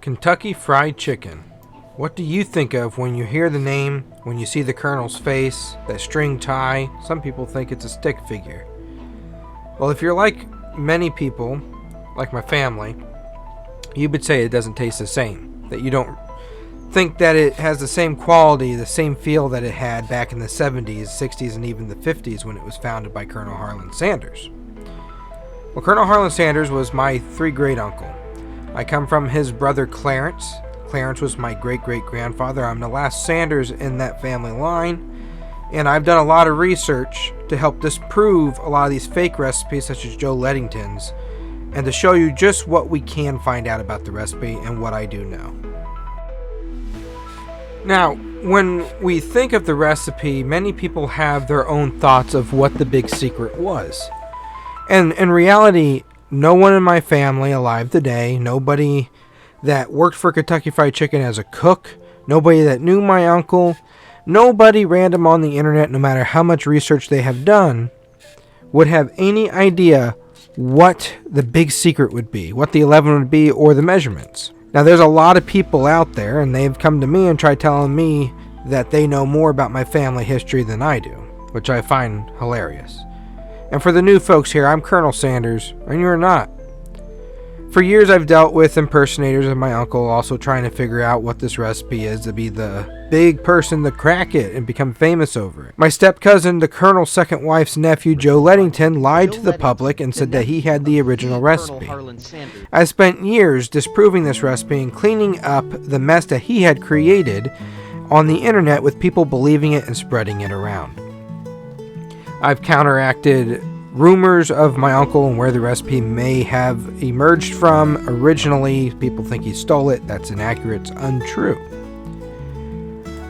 Kentucky Fried Chicken. What do you think of when you hear the name, when you see the Colonel's face, that string tie? Some people think it's a stick figure. Well, if you're like many people, like my family, you would say it doesn't taste the same. That you don't think that it has the same quality, the same feel that it had back in the 70s, 60s, and even the 50s when it was founded by Colonel Harlan Sanders. Well, Colonel Harlan Sanders was my great uncle. I come from his brother Clarence. Clarence was my great-great-grandfather. I'm the last Sanders in that family line, and I've done a lot of research to help disprove a lot of these fake recipes such as Joe Ledington's, and to show you just what we can find out about the recipe and what I do know. Now, when we think of the recipe, many people have their own thoughts of what the big secret was. And in reality, no one in my family alive today, nobody that worked for Kentucky Fried Chicken as a cook, nobody that knew my uncle, nobody random on the internet, no matter how much research they have done, would have any idea what the big secret would be, what the 11 would be, or the measurements. Now, there's a lot of people out there, and they've come to me and tried telling me that they know more about my family history than I do, which I find hilarious. And for the new folks here, I'm Colonel Sanders, and you're not. For years, I've dealt with impersonators of my uncle, also trying to figure out what this recipe is to be the big person to crack it and become famous over it. My step-cousin, the Colonel's second wife's nephew, Joe Ledington, lied to the public and said that he had the original recipe. I spent years disproving this recipe and cleaning up the mess that he had created on the internet with people believing it and spreading it around. I've counteracted rumors of my uncle and where the recipe may have emerged from. Originally, people think he stole it. That's inaccurate. It's untrue.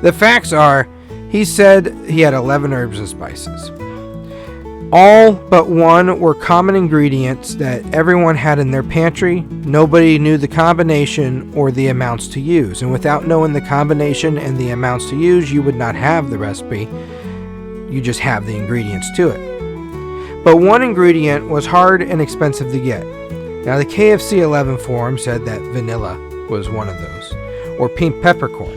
The facts are, he said he had 11 herbs and spices. All but one were common ingredients that everyone had in their pantry. Nobody knew the combination or the amounts to use. And without knowing the combination and the amounts to use, you would not have the recipe. You just have the ingredients to it. But one ingredient was hard and expensive to get. Now, the KFC 11 forum said that vanilla was one of those, or pink peppercorn.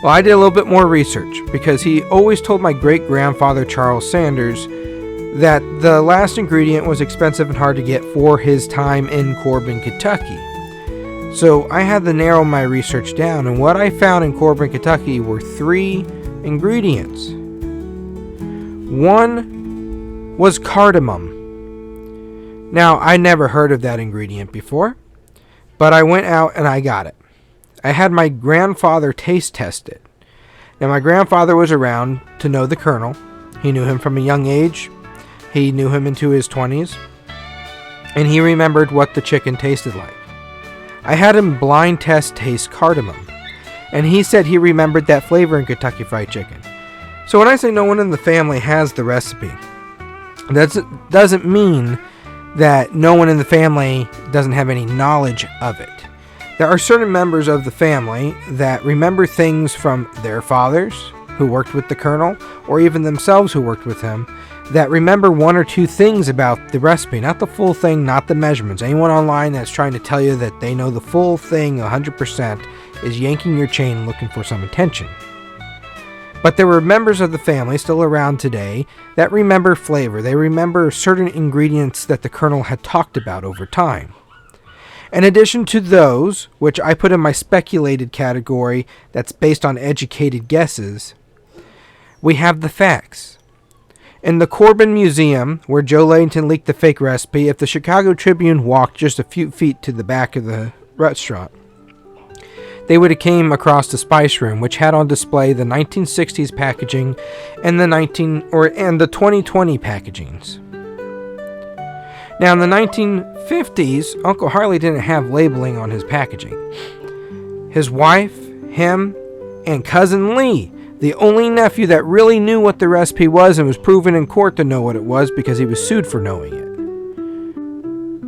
Well, I did a little bit more research because he always told my great-grandfather Charles Sanders that the last ingredient was expensive and hard to get for his time in Corbin, Kentucky. So I had to narrow my research down, and what I found in Corbin, Kentucky were 3 ingredients. One was cardamom. Now, I never heard of that ingredient before, but I went out and I got it. I had my grandfather taste test it. Now, my grandfather was around to know the Colonel. He knew him from a young age. He knew him into his 20s. And he remembered what the chicken tasted like. I had him blind test taste cardamom. And he said he remembered that flavor in Kentucky Fried Chicken. So when I say no one in the family has the recipe, that doesn't mean that no one in the family doesn't have any knowledge of it. There are certain members of the family that remember things from their fathers who worked with the Colonel, or even themselves who worked with him, that remember 1 or 2 things about the recipe, not the full thing, not the measurements. Anyone online that's trying to tell you that they know the full thing 100% is yanking your chain looking for some attention. But there were members of the family still around today that remember flavor. They remember certain ingredients that the Colonel had talked about over time. In addition to those, which I put in my speculated category that's based on educated guesses, we have the facts. In the Corbin Museum, where Joe Ledington leaked the fake recipe, if the Chicago Tribune walked just a few feet to the back of the restaurant, they would have came across the spice room, which had on display the 1960s packaging and the 2020 packagings. Now, in the 1950s, Uncle Harley didn't have labeling on his packaging. His wife, him, and Cousin Lee, the only nephew that really knew what the recipe was and was proven in court to know what it was because he was sued for knowing it.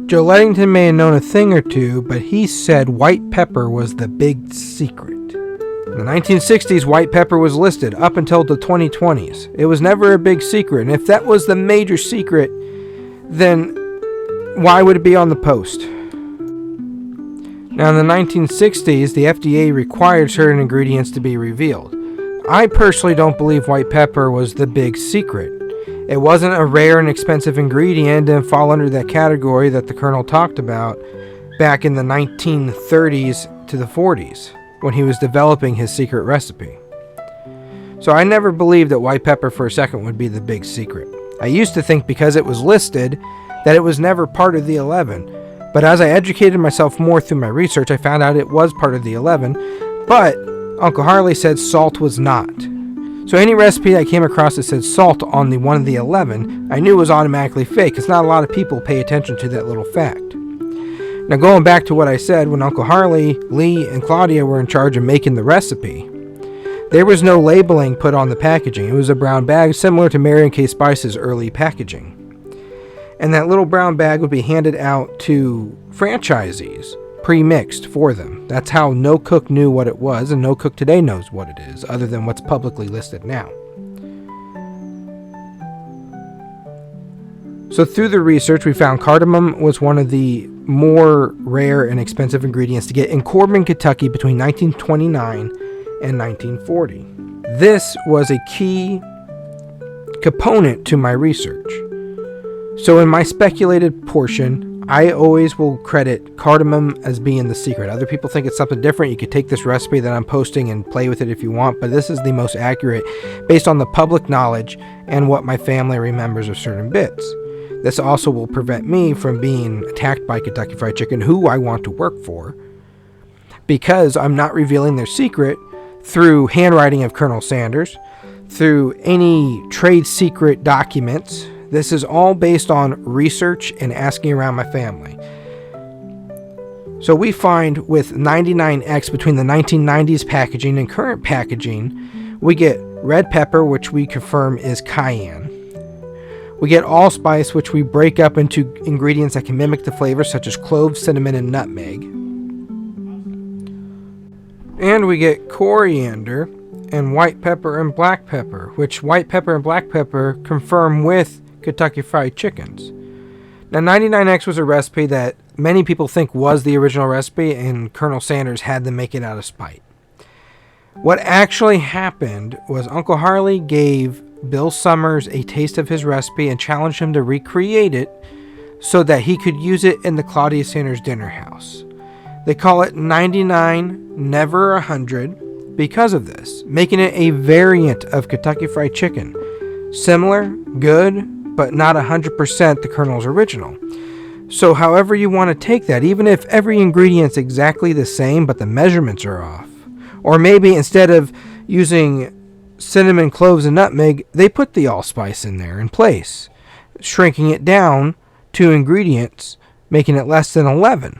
Joe Ledington may have known a thing or two, but he said white pepper was the big secret. In the 1960s, white pepper was listed up until the 2020s. It was never a big secret, and if that was the major secret, then why would it be on the post? Now, in the 1960s, the FDA required certain ingredients to be revealed. I personally don't believe white pepper was the big secret. It wasn't a rare and expensive ingredient and fall under that category that the Colonel talked about back in the 1930s to the 40s when he was developing his secret recipe. So I never believed that white pepper for a second would be the big secret. I used to think because it was listed that it was never part of the 11. But as I educated myself more through my research, I found out it was part of the 11. But Uncle Harley said salt was not. So any recipe I came across that said salt on the one of the 11, I knew was automatically fake, because not a lot of people pay attention to that little fact. Now going back to what I said, when Uncle Harley, Lee, and Claudia were in charge of making the recipe, there was no labeling put on the packaging. It was a brown bag similar to Mary & Kay Spice's early packaging. And that little brown bag would be handed out to franchisees, pre-mixed for them. That's how no cook knew what it was, and no cook today knows what it is, other than what's publicly listed now. So through the research, we found cardamom was one of the more rare and expensive ingredients to get in Corbin, Kentucky between 1929 and 1940. This was a key component to my research. So in my speculated portion, I always will credit cardamom as being the secret. Other people think it's something different. You could take this recipe that I'm posting and play with it if you want, but this is the most accurate based on the public knowledge and what my family remembers of certain bits. This also will prevent me from being attacked by Kentucky Fried Chicken, who I want to work for, because I'm not revealing their secret through handwriting of Colonel Sanders, through any trade secret documents. This is all based on research and asking around my family. So we find with 99X between the 1990s packaging and current packaging, we get red pepper, which we confirm is cayenne. We get allspice, which we break up into ingredients that can mimic the flavors, such as cloves, cinnamon, and nutmeg. And we get coriander and white pepper and black pepper, which white pepper and black pepper confirm with Kentucky Fried Chickens. Now, 99X was a recipe that many people think was the original recipe, and Colonel Sanders had them make it out of spite. What actually happened was Uncle Harley gave Bill Summers a taste of his recipe and challenged him to recreate it so that he could use it in the Claudia Sanders dinner house. They call it 99, never 100 because of this, making it a variant of Kentucky Fried Chicken. Similar, good, but not 100% the Colonel's original. So however you want to take that, even if every ingredient's exactly the same but the measurements are off, or maybe instead of using cinnamon, cloves, and nutmeg, they put the allspice in there in place, shrinking it down to ingredients, making it less than 11.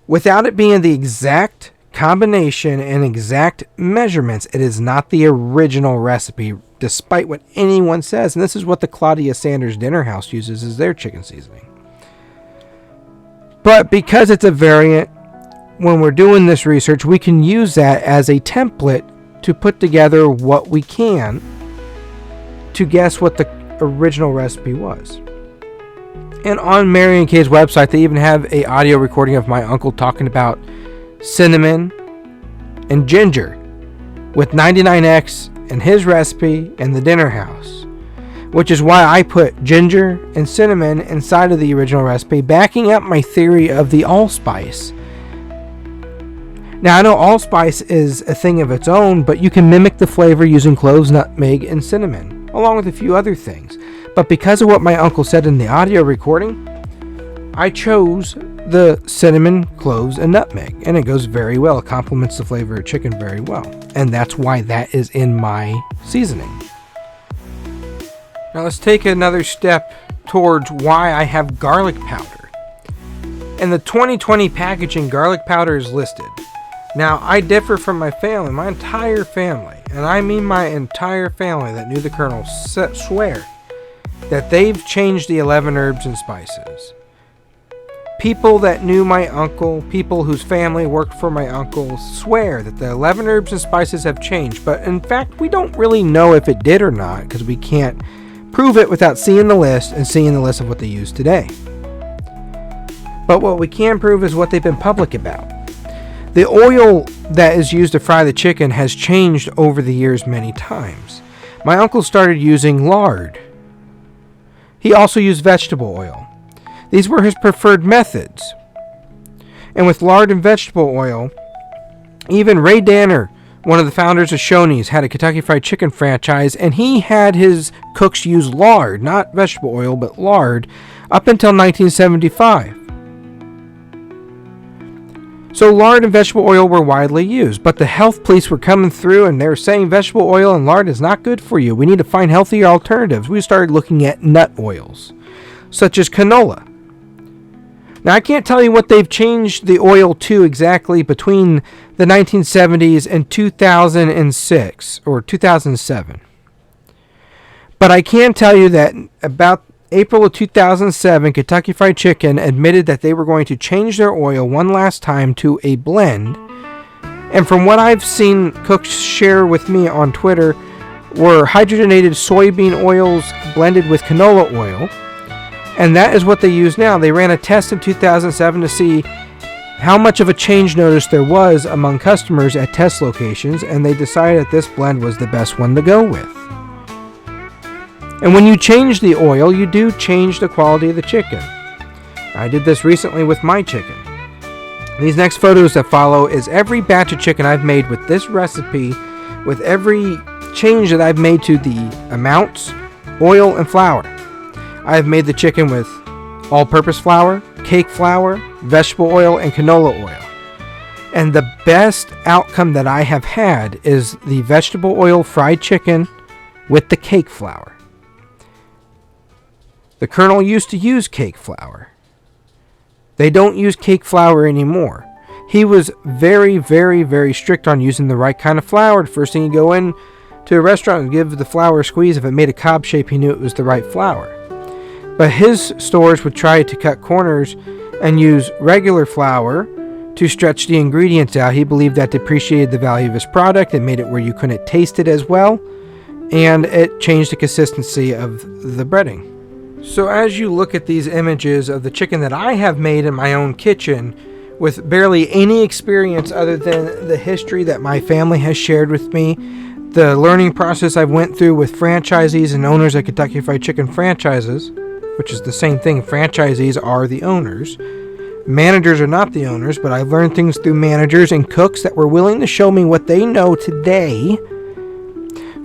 Without it being the exact combination and exact measurements, it is not the original recipe, despite what anyone says. And this is what the Claudia Sanders Dinner House uses as their chicken seasoning. But because it's a variant, when we're doing this research, we can use that as a template to put together what we can to guess what the original recipe was. And on Mary & Kay's website, they even have an audio recording of my uncle talking about cinnamon and ginger with 99X and his recipe and the dinner house, which is why I put ginger and cinnamon inside of the original recipe, backing up my theory of the allspice. Now, I know allspice is a thing of its own, but you can mimic the flavor using cloves, nutmeg, and cinnamon, along with a few other things. But because of what my uncle said in the audio recording, I chose the cinnamon, cloves, and nutmeg, and it goes very well. It complements the flavor of chicken very well, and that's why that is in my seasoning. Now let's take another step towards why I have garlic powder. In the 2020 packaging, garlic powder is listed. Now, I differ from my family, my entire family, and I mean my entire family that knew the Colonel swear that they've changed the 11 herbs and spices. People that knew my uncle, people whose family worked for my uncle, swear that the 11 herbs and spices have changed, but in fact, we don't really know if it did or not, because we can't prove it without seeing the list and seeing the list of what they use today. But what we can prove is what they've been public about. The oil that is used to fry the chicken has changed over the years many times. My uncle started using lard. He also used vegetable oil. These were his preferred methods. And with lard and vegetable oil, even Ray Danner, one of the founders of Shoney's, had a Kentucky Fried Chicken franchise, and he had his cooks use lard, not vegetable oil, but lard, up until 1975. So lard and vegetable oil were widely used, but the health police were coming through and they were saying vegetable oil and lard is not good for you. We need to find healthier alternatives. We started looking at nut oils, such as canola. Now, I can't tell you what they've changed the oil to exactly between the 1970s and 2006 or 2007. But I can tell you that about April of 2007, Kentucky Fried Chicken admitted that they were going to change their oil one last time to a blend. And from what I've seen cooks share with me on Twitter, were hydrogenated soybean oils blended with canola oil. And that is what they use now. They ran a test in 2007 to see how much of a change notice there was among customers at test locations, and they decided that this blend was the best one to go with. And when you change the oil, you do change the quality of the chicken. I did this recently with my chicken. These next photos that follow is every batch of chicken I've made with this recipe, with every change that I've made to the amounts, oil, and flour. I've made the chicken with all-purpose flour, cake flour, vegetable oil, and canola oil. And the best outcome that I have had is the vegetable oil fried chicken with the cake flour. The Colonel used to use cake flour. They don't use cake flour anymore. He was very, very, very strict on using the right kind of flour. The first thing you go in to a restaurant and give the flour a squeeze. If it made a cob shape, he knew it was the right flour. But his stores would try to cut corners and use regular flour to stretch the ingredients out. He believed that depreciated the value of his product. It made it where you couldn't taste it as well. And it changed the consistency of the breading. So as you look at these images of the chicken that I have made in my own kitchen with barely any experience other than the history that my family has shared with me, the learning process I've went through with franchisees and owners at Kentucky Fried Chicken franchises, which is the same thing. Franchisees are the owners. Managers are not the owners, but I learned things through managers and cooks that were willing to show me what they know today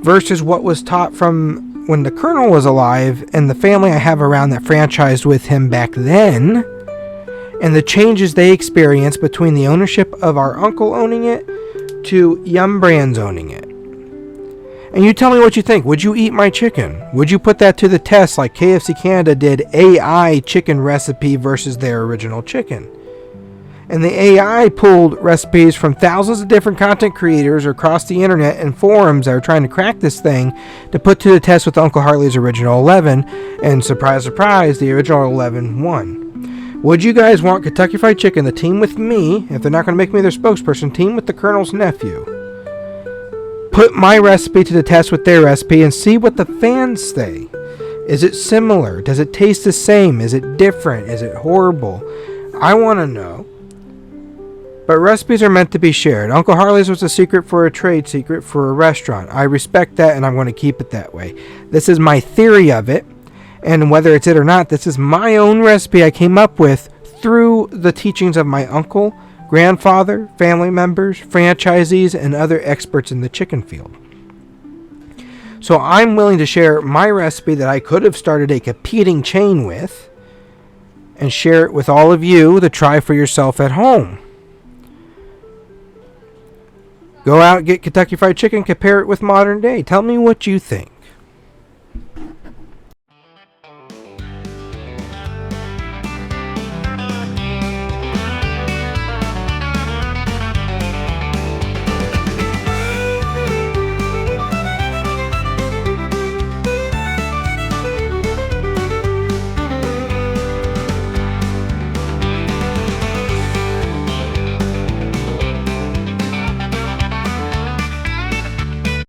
versus what was taught from when the Colonel was alive and the family I have around that franchised with him back then, and the changes they experienced between the ownership of our uncle owning it to Yum Brands owning it. And you tell me what you think. Would you eat my chicken? Would you put that to the test like KFC Canada did AI chicken recipe versus their original chicken? And the AI pulled recipes from thousands of different content creators across the internet and forums that are trying to crack this thing to put to the test with Uncle Hartley's original 11. And surprise, surprise, the original 11 won. Would you guys want Kentucky Fried Chicken to team with me, if they're not going to make me their spokesperson, team with the Colonel's nephew? Put my recipe to the test with their recipe and see what the fans say. Is it similar? Does it taste the same? Is it different? Is it horrible? I want to know. But recipes are meant to be shared. Uncle Harley's was a secret for a trade secret for a restaurant. I respect that, and I'm going to keep it that way. This is my theory of it, and whether it's it or not, this is my own recipe I came up with through the teachings of my uncle, grandfather, family members, franchisees, and other experts in the chicken field. So I'm willing to share my recipe that I could have started a competing chain with and share it with all of you to try for yourself at home. Go out, get Kentucky Fried Chicken, compare it with modern day. Tell me what you think.